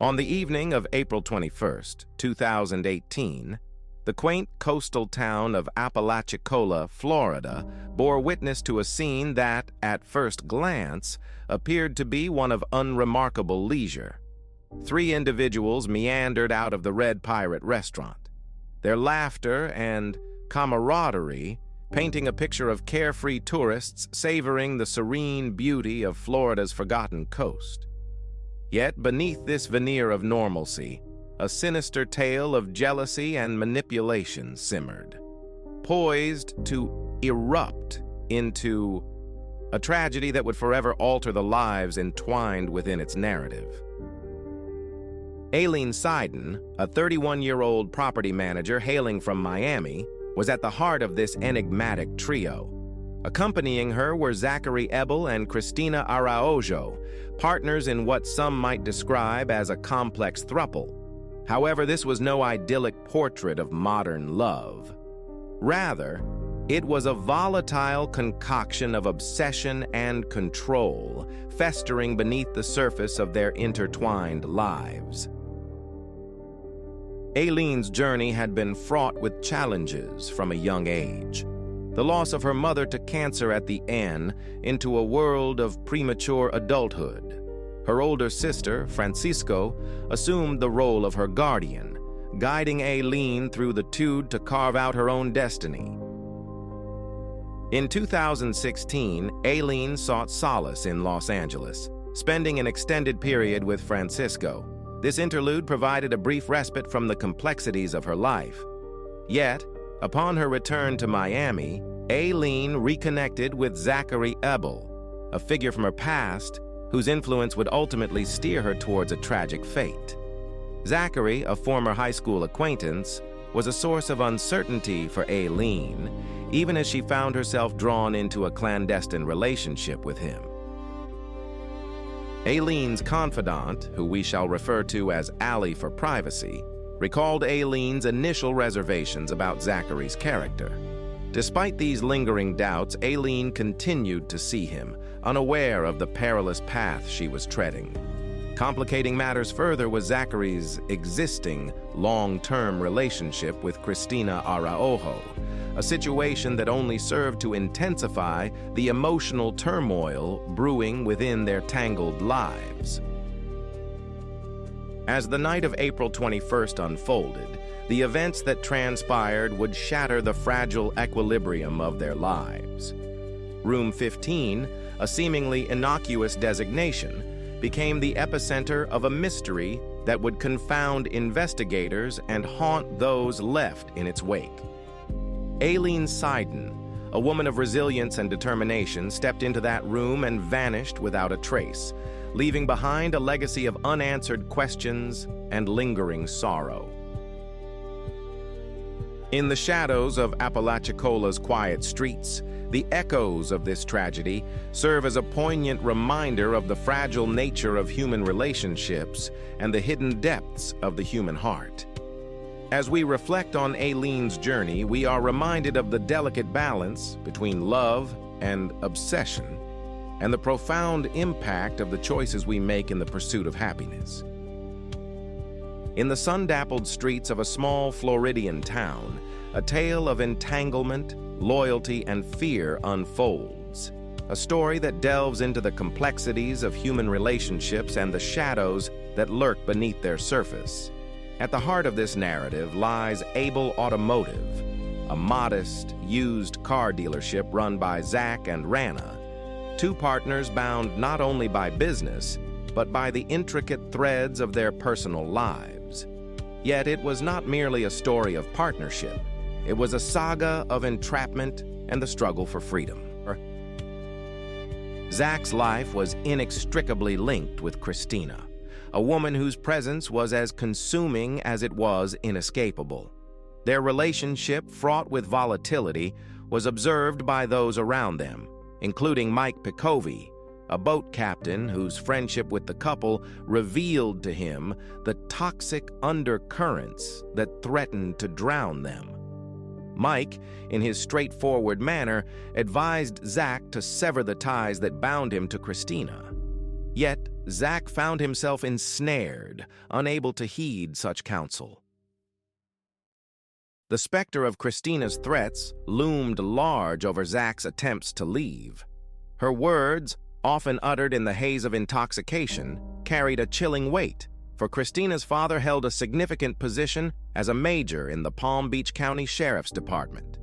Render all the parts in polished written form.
On the evening of April 21st, 2018, the quaint coastal town of Apalachicola, Florida, bore witness to a scene that, at first glance, appeared to be one of unremarkable leisure. Three individuals meandered out of the Red Pirate restaurant, their laughter and camaraderie painting a picture of carefree tourists savoring the serene beauty of Florida's forgotten coast. Yet beneath this veneer of normalcy, a sinister tale of jealousy and manipulation simmered, poised to erupt into a tragedy that would forever alter the lives entwined within its narrative. Aileen Seiden, a 31-year-old property manager hailing from Miami, was at the heart of this enigmatic trio. Accompanying her were Zachary Ebel and Cristina Araujo, partners in what some might describe as a complex throuple. However, this was no idyllic portrait of modern love. Rather, it was a volatile concoction of obsession and control, festering beneath the surface of their intertwined lives. Aileen's journey had been fraught with challenges from a young age. The loss of her mother to cancer at the end into a world of premature adulthood. Her older sister, Francisco, assumed the role of her guardian, guiding Aileen through the tude to carve out her own destiny. In 2016, Aileen sought solace in Los Angeles, spending an extended period with Francisco. This interlude provided a brief respite from the complexities of her life. Yet, upon her return to Miami, Aileen reconnected with Zachary Ebel, a figure from her past whose influence would ultimately steer her towards a tragic fate. Zachary, a former high school acquaintance, was a source of uncertainty for Aileen, even as she found herself drawn into a clandestine relationship with him. Aileen's confidant, who we shall refer to as Allie for privacy, recalled Aileen's initial reservations about Zachary's character. Despite these lingering doubts, Aileen continued to see him, unaware of the perilous path she was treading. Complicating matters further was Zachary's existing long-term relationship with Cristina Araujo, a situation that only served to intensify the emotional turmoil brewing within their tangled lives. As the night of April 21st unfolded, the events that transpired would shatter the fragile equilibrium of their lives. Room 15, a seemingly innocuous designation, became the epicenter of a mystery that would confound investigators and haunt those left in its wake. Aileen Seiden, a woman of resilience and determination, stepped into that room and vanished without a trace, leaving behind a legacy of unanswered questions and lingering sorrow. In the shadows of Apalachicola's quiet streets, the echoes of this tragedy serve as a poignant reminder of the fragile nature of human relationships and the hidden depths of the human heart. As we reflect on Aileen's journey, we are reminded of the delicate balance between love and obsession, and the profound impact of the choices we make in the pursuit of happiness. In the sun-dappled streets of a small Floridian town, a tale of entanglement, loyalty, and fear unfolds. A story that delves into the complexities of human relationships and the shadows that lurk beneath their surface. At the heart of this narrative lies Able Automotive, a modest, used car dealership run by Zach and Rana, two partners bound not only by business, but by the intricate threads of their personal lives. Yet it was not merely a story of partnership. It was a saga of entrapment and the struggle for freedom. Zach's life was inextricably linked with Cristina, a woman whose presence was as consuming as it was inescapable. Their relationship, fraught with volatility, was observed by those around them, including Mike Picovi, a boat captain whose friendship with the couple revealed to him the toxic undercurrents that threatened to drown them. Mike, in his straightforward manner, advised Zach to sever the ties that bound him to Cristina. Yet, Zach found himself ensnared, unable to heed such counsel. The specter of Christina's threats loomed large over Zach's attempts to leave. Her words, often uttered in the haze of intoxication, carried a chilling weight, for Christina's father held a significant position as a major in the Palm Beach County Sheriff's Department.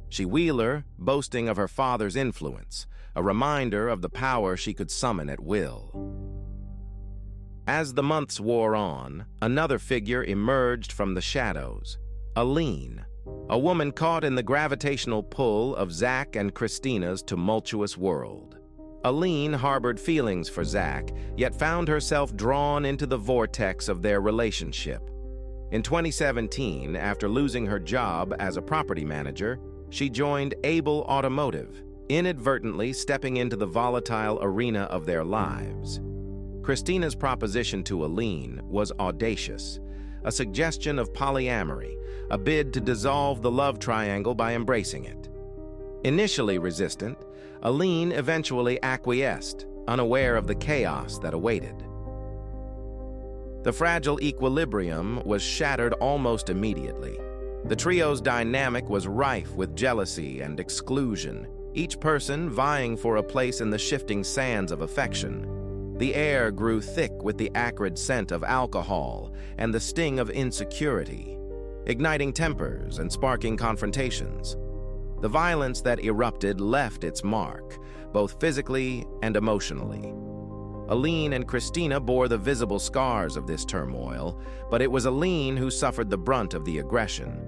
She Wheeler, boasting of her father's influence, a reminder of the power she could summon at will. As the months wore on, another figure emerged from the shadows. Aline, a woman caught in the gravitational pull of Zach and Christina's tumultuous world. Aline harbored feelings for Zach, yet found herself drawn into the vortex of their relationship. In 2017, after losing her job as a property manager, she joined Able Automotive, inadvertently stepping into the volatile arena of their lives. Christina's proposition to Aline was audacious, a suggestion of polyamory, a bid to dissolve the love triangle by embracing it. Initially resistant, Aline eventually acquiesced, unaware of the chaos that awaited. The fragile equilibrium was shattered almost immediately. The trio's dynamic was rife with jealousy and exclusion, each person vying for a place in the shifting sands of affection. The air grew thick with the acrid scent of alcohol and the sting of insecurity, igniting tempers and sparking confrontations. The violence that erupted left its mark, both physically and emotionally. Aline and Christina bore the visible scars of this turmoil, but it was Aline who suffered the brunt of the aggression.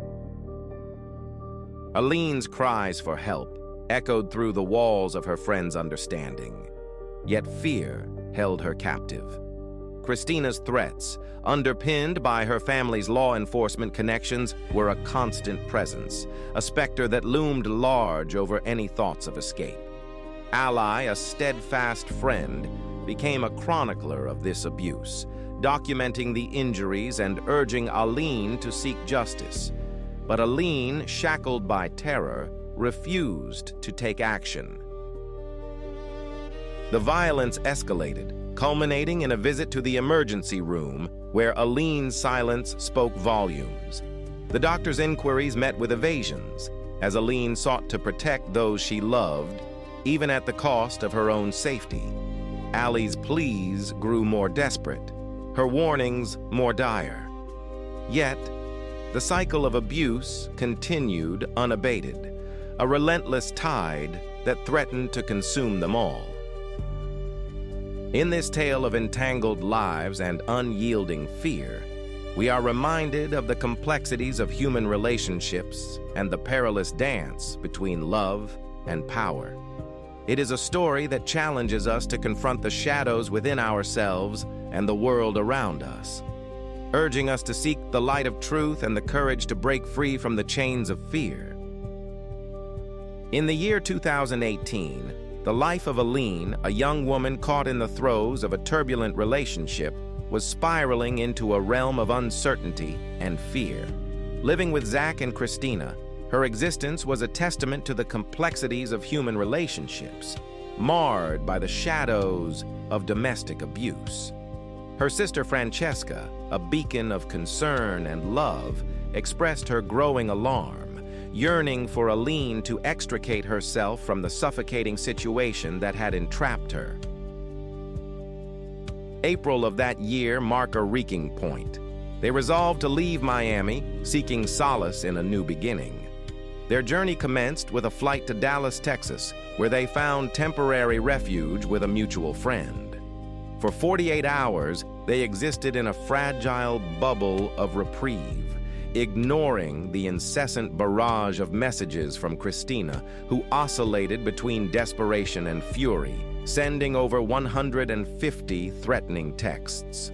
Aline's cries for help echoed through the walls of her friend's understanding, yet fear held her captive. Christina's threats, underpinned by her family's law enforcement connections, were a constant presence, a specter that loomed large over any thoughts of escape. Ally, a steadfast friend, became a chronicler of this abuse, documenting the injuries and urging Aline to seek justice. But Aline, shackled by terror, refused to take action. The violence escalated, culminating in a visit to the emergency room, where Aline's silence spoke volumes. The doctor's inquiries met with evasions, as Aline sought to protect those she loved, even at the cost of her own safety. Allie's pleas grew more desperate, her warnings more dire. Yet, the cycle of abuse continued unabated, a relentless tide that threatened to consume them all. In this tale of entangled lives and unyielding fear, we are reminded of the complexities of human relationships and the perilous dance between love and power. It is a story that challenges us to confront the shadows within ourselves and the world around us, urging us to seek the light of truth and the courage to break free from the chains of fear. In the year 2018, the life of Aline, a young woman caught in the throes of a turbulent relationship, was spiraling into a realm of uncertainty and fear. Living with Zach and Christina, her existence was a testament to the complexities of human relationships, marred by the shadows of domestic abuse. Her sister Francesca, a beacon of concern and love, expressed her growing alarm, yearning for Aline to extricate herself from the suffocating situation that had entrapped her. April of that year marked a reeking point. They resolved to leave Miami, seeking solace in a new beginning. Their journey commenced with a flight to Dallas, Texas, where they found temporary refuge with a mutual friend. For 48 hours, they existed in a fragile bubble of reprieve, ignoring the incessant barrage of messages from Christina, who oscillated between desperation and fury, sending over 150 threatening texts.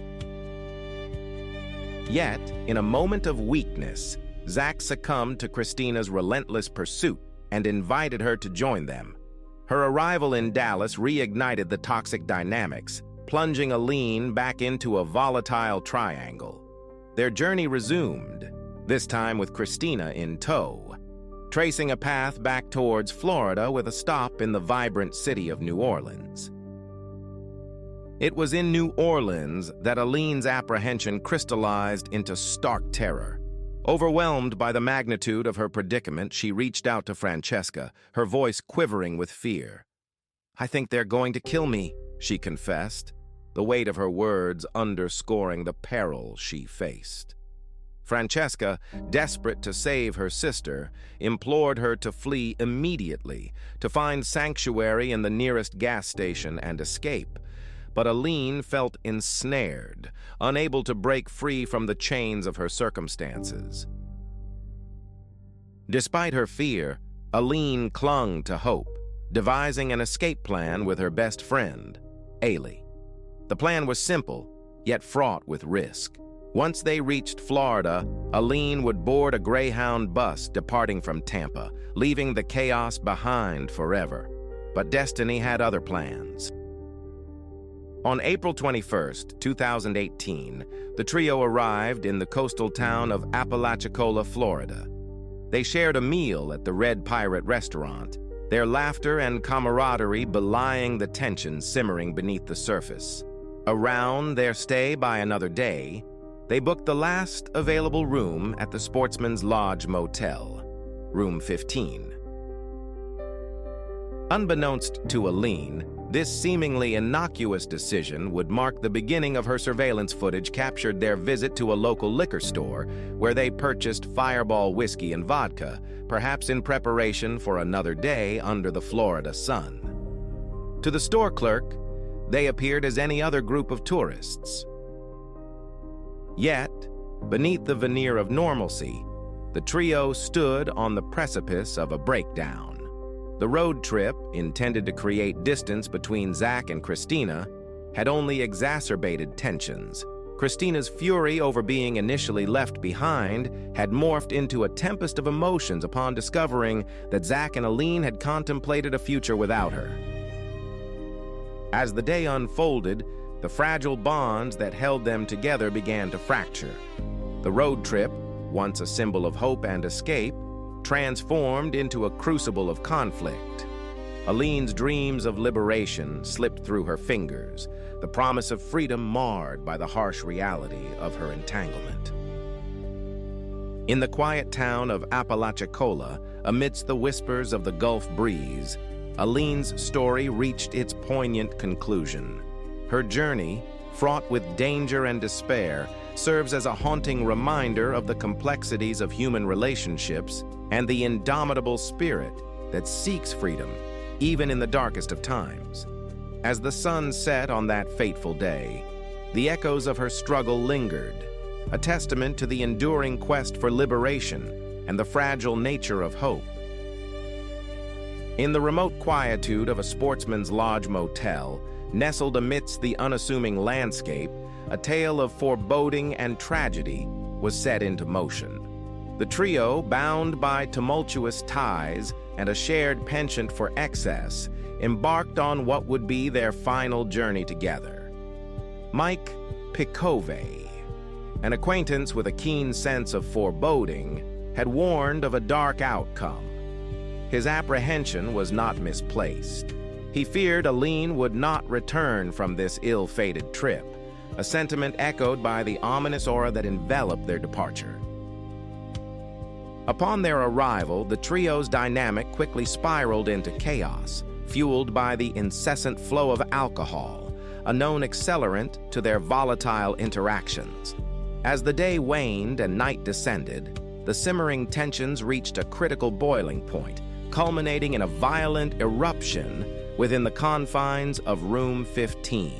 Yet, in a moment of weakness, Zach succumbed to Christina's relentless pursuit and invited her to join them. Her arrival in Dallas reignited the toxic dynamics, plunging Aline back into a volatile triangle. Their journey resumed, this time with Christina in tow, tracing a path back towards Florida with a stop in the vibrant city of New Orleans. It was in New Orleans that Aline's apprehension crystallized into stark terror. Overwhelmed by the magnitude of her predicament, she reached out to Francesca, her voice quivering with fear. "I think they're going to kill me," she confessed, the weight of her words underscoring the peril she faced. Francesca, desperate to save her sister, implored her to flee immediately, to find sanctuary in the nearest gas station and escape. But Aline felt ensnared, unable to break free from the chains of her circumstances. Despite her fear, Aline clung to hope, devising an escape plan with her best friend, Ailey. The plan was simple, yet fraught with risk. Once they reached Florida, Aline would board a Greyhound bus departing from Tampa, leaving the chaos behind forever. But destiny had other plans. On April 21, 2018, the trio arrived in the coastal town of Apalachicola, Florida. They shared a meal at the Red Pirate restaurant, their laughter and camaraderie belying the tension simmering beneath the surface. Around their stay by another day, they booked the last available room at the Sportsman's Lodge Motel, room 15. Unbeknownst to Aline, this seemingly innocuous decision would mark the beginning of her surveillance footage captured their visit to a local liquor store where they purchased Fireball whiskey and vodka, perhaps in preparation for another day under the Florida sun. To the store clerk, they appeared as any other group of tourists. Yet, beneath the veneer of normalcy, the trio stood on the precipice of a breakdown. The road trip, intended to create distance between Zach and Christina, had only exacerbated tensions. Christina's fury over being initially left behind had morphed into a tempest of emotions upon discovering that Zach and Aline had contemplated a future without her. As the day unfolded, the fragile bonds that held them together began to fracture. The road trip, once a symbol of hope and escape, transformed into a crucible of conflict. Aline's dreams of liberation slipped through her fingers, the promise of freedom marred by the harsh reality of her entanglement. In the quiet town of Apalachicola, amidst the whispers of the Gulf breeze, Aline's story reached its poignant conclusion. Her journey, fraught with danger and despair, serves as a haunting reminder of the complexities of human relationships and the indomitable spirit that seeks freedom, even in the darkest of times. As the sun set on that fateful day, the echoes of her struggle lingered, a testament to the enduring quest for liberation and the fragile nature of hope. In the remote quietude of a Sportsman's Lodge motel, nestled amidst the unassuming landscape, a tale of foreboding and tragedy was set into motion. The trio, bound by tumultuous ties and a shared penchant for excess, embarked on what would be their final journey together. Mike Picove, an acquaintance with a keen sense of foreboding, had warned of a dark outcome. His apprehension was not misplaced. He feared Aline would not return from this ill-fated trip, a sentiment echoed by the ominous aura that enveloped their departure. Upon their arrival, the trio's dynamic quickly spiraled into chaos, fueled by the incessant flow of alcohol, a known accelerant to their volatile interactions. As the day waned and night descended, the simmering tensions reached a critical boiling point, culminating in a violent eruption within the confines of room 15.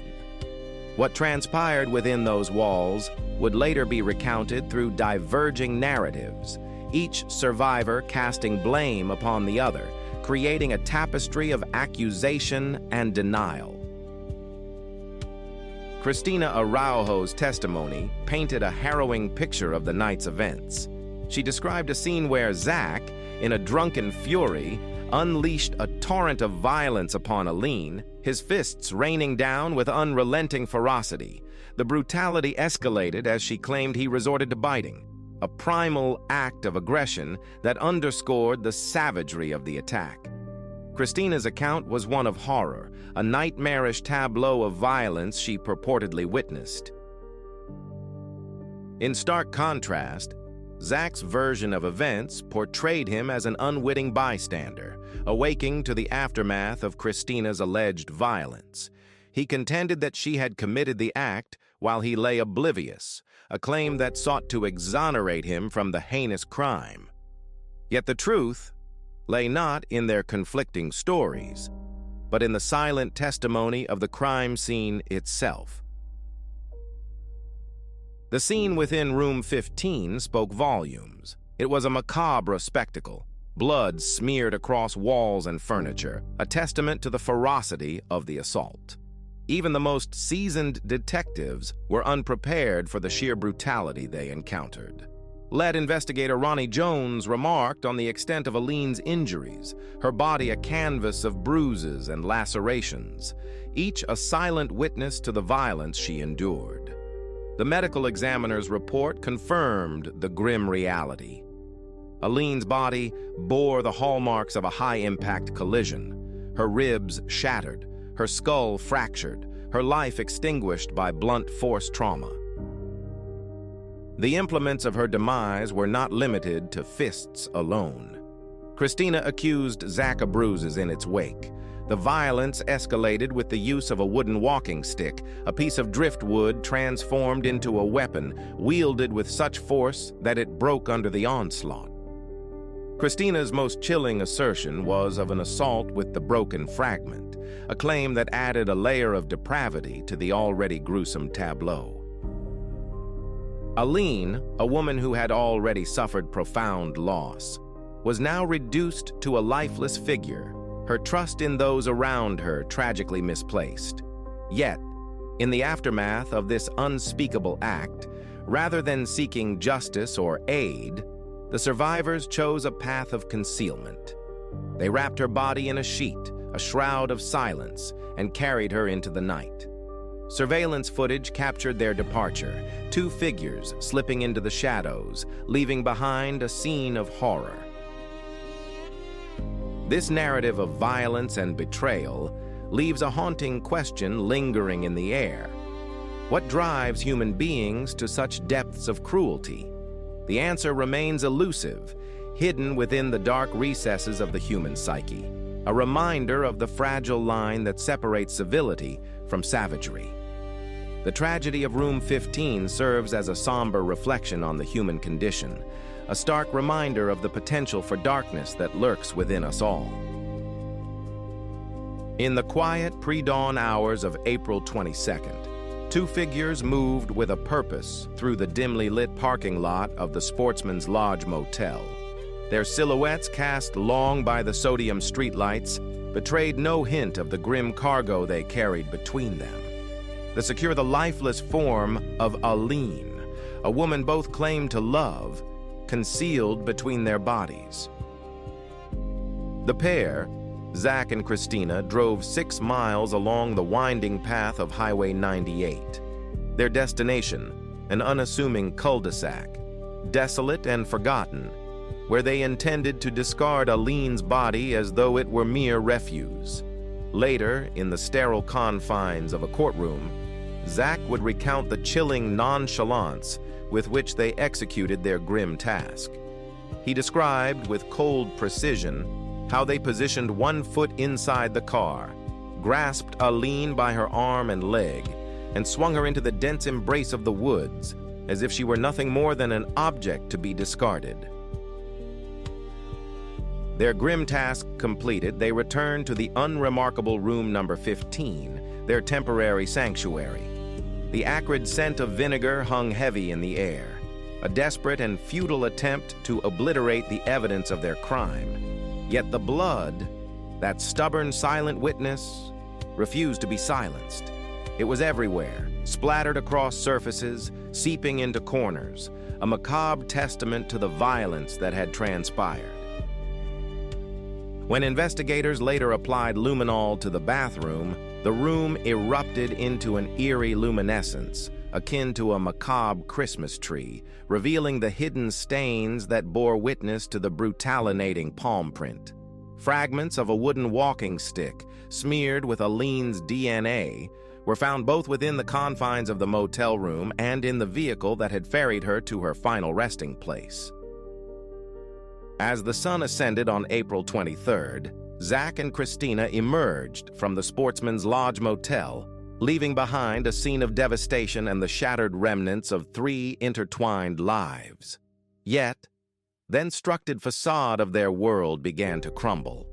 What transpired within those walls would later be recounted through diverging narratives, each survivor casting blame upon the other, creating a tapestry of accusation and denial. Christina Araujo's testimony painted a harrowing picture of the night's events. She described a scene where Zach, in a drunken fury, unleashed a torrent of violence upon Aline, his fists raining down with unrelenting ferocity. The brutality escalated as she claimed he resorted to biting, a primal act of aggression that underscored the savagery of the attack. Christina's account was one of horror, a nightmarish tableau of violence she purportedly witnessed. In stark contrast, Zach's version of events portrayed him as an unwitting bystander, awaking to the aftermath of Christina's alleged violence. He contended that she had committed the act while he lay oblivious, a claim that sought to exonerate him from the heinous crime. Yet the truth lay not in their conflicting stories, but in the silent testimony of the crime scene itself. The scene within room 15 spoke volumes. It was a macabre spectacle, blood smeared across walls and furniture, a testament to the ferocity of the assault. Even the most seasoned detectives were unprepared for the sheer brutality they encountered. Lead investigator Ronnie Jones remarked on the extent of Aline's injuries, her body a canvas of bruises and lacerations, each a silent witness to the violence she endured. The medical examiner's report confirmed the grim reality. Aline's body bore the hallmarks of a high-impact collision, her ribs shattered, her skull fractured, her life extinguished by blunt force trauma. The implements of her demise were not limited to fists alone. Christina accused Zach of bruises in its wake. The violence escalated with the use of a wooden walking stick, a piece of driftwood transformed into a weapon, wielded with such force that it broke under the onslaught. Christina's most chilling assertion was of an assault with the broken fragment, a claim that added a layer of depravity to the already gruesome tableau. Aline, a woman who had already suffered profound loss, was now reduced to a lifeless figure, her trust in those around her tragically misplaced. Yet, in the aftermath of this unspeakable act, rather than seeking justice or aid, the survivors chose a path of concealment. They wrapped her body in a sheet, a shroud of silence, and carried her into the night. Surveillance footage captured their departure, two figures slipping into the shadows, leaving behind a scene of horror. This narrative of violence and betrayal leaves a haunting question lingering in the air. What drives human beings to such depths of cruelty? The answer remains elusive, hidden within the dark recesses of the human psyche, a reminder of the fragile line that separates civility from savagery. The tragedy of Room 15 serves as a somber reflection on the human condition, a stark reminder of the potential for darkness that lurks within us all. In the quiet pre-dawn hours of April 22nd, two figures moved with a purpose through the dimly lit parking lot of the Sportsman's Lodge Motel. Their silhouettes, cast long by the sodium streetlights, betrayed no hint of the grim cargo they carried between them. The lifeless form of Aline, a woman both claimed to love, concealed between their bodies. The pair, Zach and Christina, drove 6 miles along the winding path of Highway 98. Their destination, an unassuming cul-de-sac, desolate and forgotten, where they intended to discard Aline's body as though it were mere refuse. Later, in the sterile confines of a courtroom, Zach would recount the chilling nonchalance with which they executed their grim task. He described with cold precision how they positioned one foot inside the car, grasped Aline by her arm and leg, and swung her into the dense embrace of the woods, as if she were nothing more than an object to be discarded. Their grim task completed, they returned to the unremarkable room number 15, their temporary sanctuary. The acrid scent of vinegar hung heavy in the air, a desperate and futile attempt to obliterate the evidence of their crime. Yet the blood, that stubborn, silent witness, refused to be silenced. It was everywhere, splattered across surfaces, seeping into corners, a macabre testament to the violence that had transpired. When investigators later applied luminol to the bathroom, the room erupted into an eerie luminescence, akin to a macabre Christmas tree, revealing the hidden stains that bore witness to the brutalinating palm print. Fragments of a wooden walking stick, smeared with Aline's DNA, were found both within the confines of the motel room and in the vehicle that had ferried her to her final resting place. As the sun ascended on April 23rd, Zach and Christina emerged from the Sportsman's Lodge Motel, leaving behind a scene of devastation and the shattered remnants of 3 intertwined lives. Yet, the constructed facade of their world began to crumble.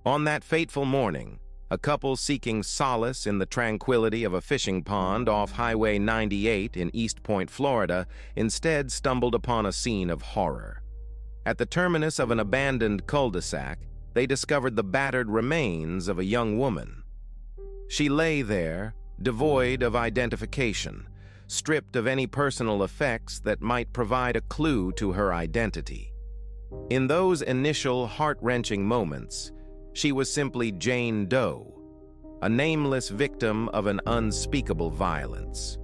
On that fateful morning, a couple seeking solace in the tranquility of a fishing pond off Highway 98 in East Point, Florida, instead stumbled upon a scene of horror. At the terminus of an abandoned cul-de-sac, they discovered the battered remains of a young woman. She lay there, devoid of identification, stripped of any personal effects that might provide a clue to her identity. In those initial heart-wrenching moments, she was simply Jane Doe, a nameless victim of an unspeakable violence.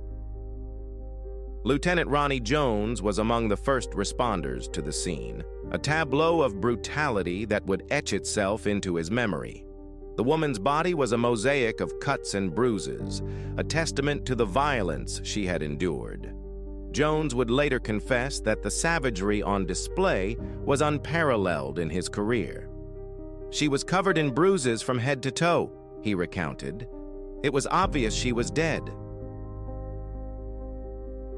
Lieutenant Ronnie Jones was among the first responders to the scene, a tableau of brutality that would etch itself into his memory. The woman's body was a mosaic of cuts and bruises, a testament to the violence she had endured. Jones would later confess that the savagery on display was unparalleled in his career. She was covered in bruises from head to toe, he recounted. It was obvious she was dead.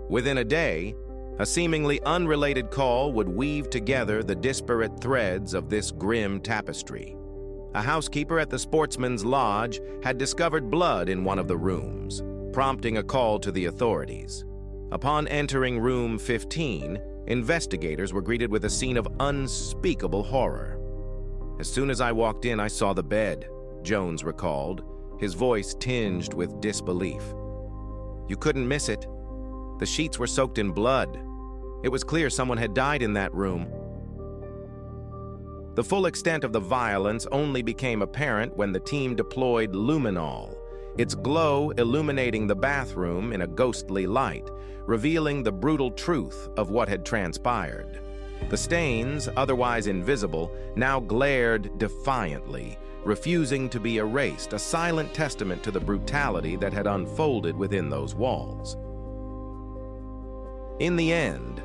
Within a day, a seemingly unrelated call would weave together the disparate threads of this grim tapestry. A housekeeper at the Sportsman's Lodge had discovered blood in one of the rooms, prompting a call to the authorities. Upon entering room 15, investigators were greeted with a scene of unspeakable horror. As soon as I walked in, I saw the bed, Jones recalled, his voice tinged with disbelief. You couldn't miss it. The sheets were soaked in blood. It was clear someone had died in that room. The full extent of the violence only became apparent when the team deployed luminol, its glow illuminating the bathroom in a ghostly light, revealing the brutal truth of what had transpired. The stains, otherwise invisible, now glared defiantly, refusing to be erased, a silent testament to the brutality that had unfolded within those walls. In the end,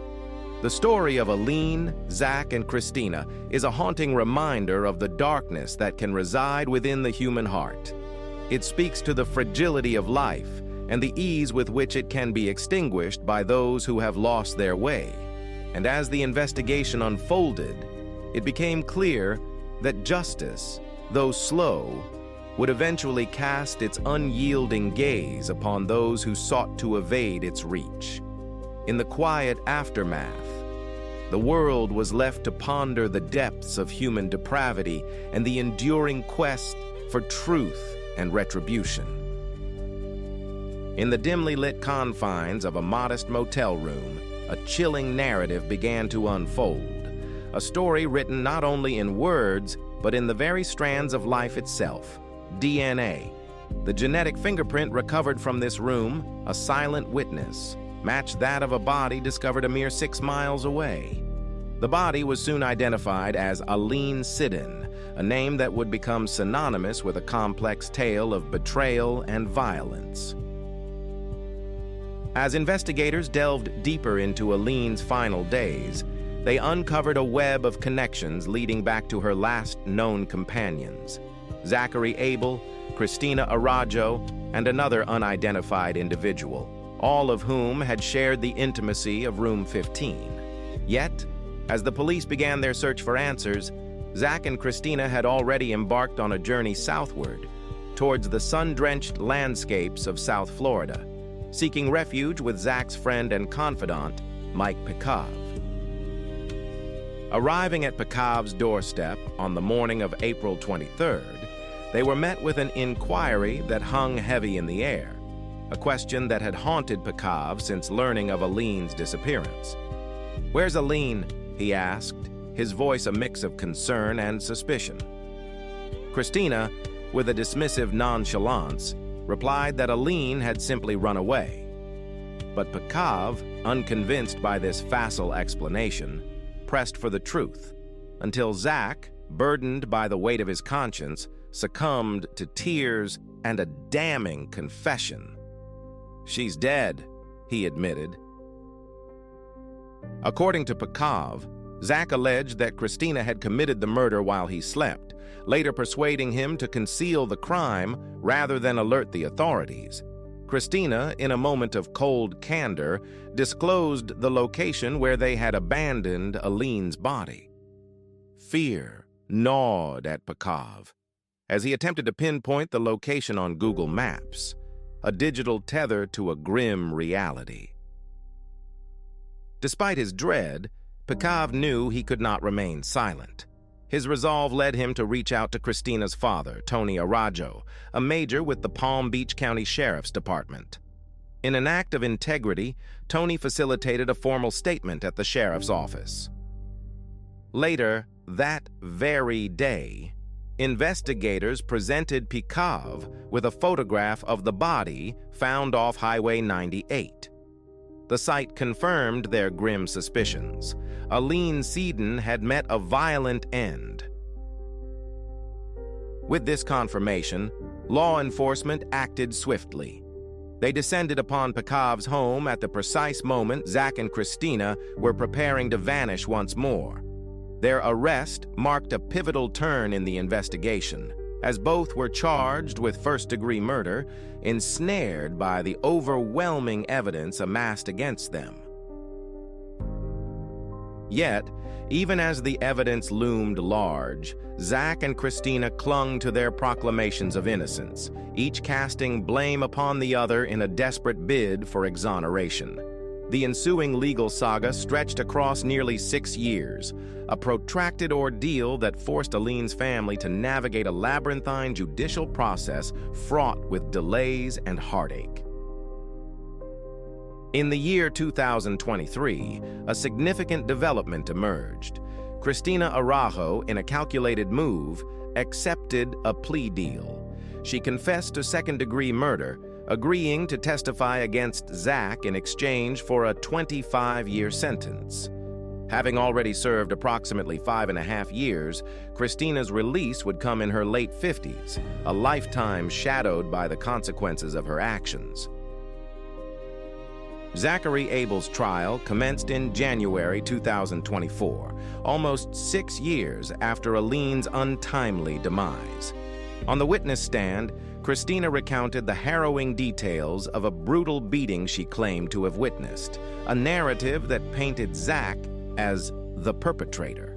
the story of Aline, Zach, and Christina is a haunting reminder of the darkness that can reside within the human heart. It speaks to the fragility of life and the ease with which it can be extinguished by those who have lost their way. And as the investigation unfolded, it became clear that justice, though slow, would eventually cast its unyielding gaze upon those who sought to evade its reach. In the quiet aftermath, the world was left to ponder the depths of human depravity and the enduring quest for truth and retribution. In the dimly lit confines of a modest motel room, a chilling narrative began to unfold, a story written not only in words, but in the very strands of life itself, DNA. The genetic fingerprint recovered from this room, a silent witness, matched that of a body discovered a mere 6 miles away. The body was soon identified as Aline Sidden, a name that would become synonymous with a complex tale of betrayal and violence. As investigators delved deeper into Aline's final days, they uncovered a web of connections leading back to her last known companions, Zachary Abel, Christina Arajo, and another unidentified individual, all of whom had shared the intimacy of room 15. Yet, as the police began their search for answers, Zach and Christina had already embarked on a journey southward, towards the sun-drenched landscapes of South Florida, seeking refuge with Zach's friend and confidant, Mike Pekov. Arriving at Pekov's doorstep on the morning of April 23rd, they were met with an inquiry that hung heavy in the air, a question that had haunted Pekov since learning of Aline's disappearance. "Where's Aline?" he asked, his voice a mix of concern and suspicion. Christina, with a dismissive nonchalance, replied that Aline had simply run away. But Pekov, unconvinced by this facile explanation, pressed for the truth, until Zach, burdened by the weight of his conscience, succumbed to tears and a damning confession. "She's dead," he admitted. According to Pakov, Zach alleged that Christina had committed the murder while he slept, later persuading him to conceal the crime rather than alert the authorities. Christina, in a moment of cold candor, disclosed the location where they had abandoned Aline's body. Fear gnawed at Pakov as he attempted to pinpoint the location on Google Maps, a digital tether to a grim reality. Despite his dread, Pakov knew he could not remain silent. His resolve led him to reach out to Christina's father, Tony Arajo, a major with the Palm Beach County Sheriff's Department. In an act of integrity, Tony facilitated a formal statement at the sheriff's office. Later, that very day, investigators presented Pakov with a photograph of the body found off Highway 98. The site confirmed their grim suspicions. Aline Seddon had met a violent end. With this confirmation, law enforcement acted swiftly. They descended upon Pakov's home at the precise moment Zach and Christina were preparing to vanish once more. Their arrest marked a pivotal turn in the investigation, as both were charged with first-degree murder, ensnared by the overwhelming evidence amassed against them. Yet, even as the evidence loomed large, Zach and Christina clung to their proclamations of innocence, each casting blame upon the other in a desperate bid for exoneration. The ensuing legal saga stretched across nearly 6 years, a protracted ordeal that forced Aline's family to navigate a labyrinthine judicial process fraught with delays and heartache. In the year 2023, a significant development emerged. Christina Arajo, in a calculated move, accepted a plea deal. She confessed to second-degree murder, agreeing to testify against Zach in exchange for a 25-year sentence. Having already served approximately 5.5 years, Christina's release would come in her late 50s, a lifetime shadowed by the consequences of her actions. Zachary Abel's trial commenced in January 2024, almost 6 years after Aline's untimely demise. On the witness stand, Christina recounted the harrowing details of a brutal beating she claimed to have witnessed, a narrative that painted Zach as the perpetrator.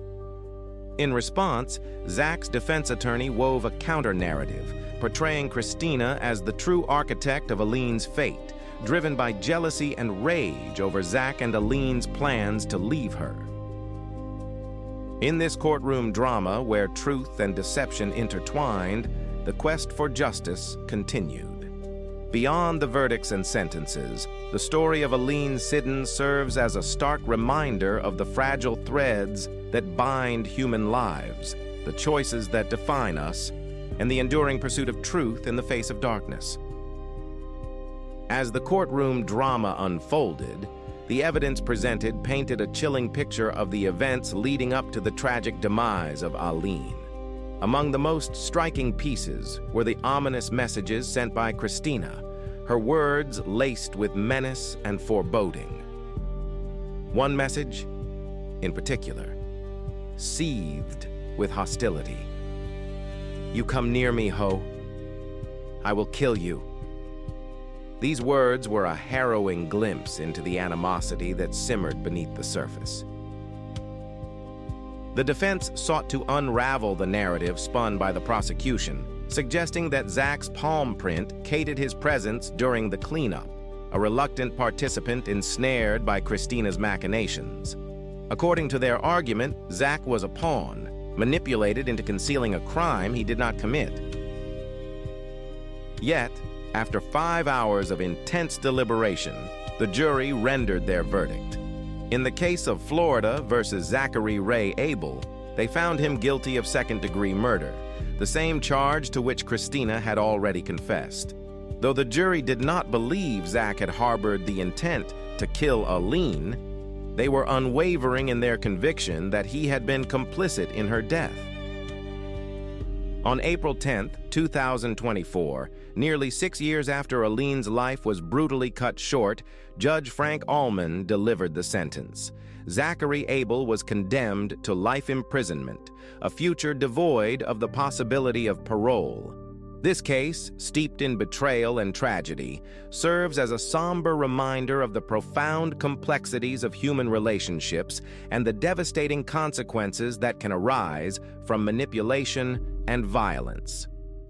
In response, Zach's defense attorney wove a counter-narrative, portraying Christina as the true architect of Aline's fate, driven by jealousy and rage over Zach and Aline's plans to leave her. In this courtroom drama where truth and deception intertwined, the quest for justice continued. Beyond the verdicts and sentences, the story of Aline Seddon serves as a stark reminder of the fragile threads that bind human lives, the choices that define us, and the enduring pursuit of truth in the face of darkness. As the courtroom drama unfolded, the evidence presented painted a chilling picture of the events leading up to the tragic demise of Aline. Among the most striking pieces were the ominous messages sent by Christina, her words laced with menace and foreboding. One message, in particular, seethed with hostility. "You come near me, ho, I will kill you." These words were a harrowing glimpse into the animosity that simmered beneath the surface. The defense sought to unravel the narrative spun by the prosecution, suggesting that Zach's palm print cated his presence during the cleanup, a reluctant participant ensnared by Christina's machinations. According to their argument, Zach was a pawn, manipulated into concealing a crime he did not commit. Yet, after 5 hours of intense deliberation, the jury rendered their verdict. In the case of Florida versus Zachary Ray Abel, they found him guilty of second-degree murder, the same charge to which Christina had already confessed. Though the jury did not believe Zach had harbored the intent to kill Aline, they were unwavering in their conviction that he had been complicit in her death. On April 10, 2024, nearly 6 years after Aline's life was brutally cut short, Judge Frank Allman delivered the sentence. Zachary Abel was condemned to life imprisonment, a future devoid of the possibility of parole. This case, steeped in betrayal and tragedy, serves as a somber reminder of the profound complexities of human relationships and the devastating consequences that can arise from manipulation and violence.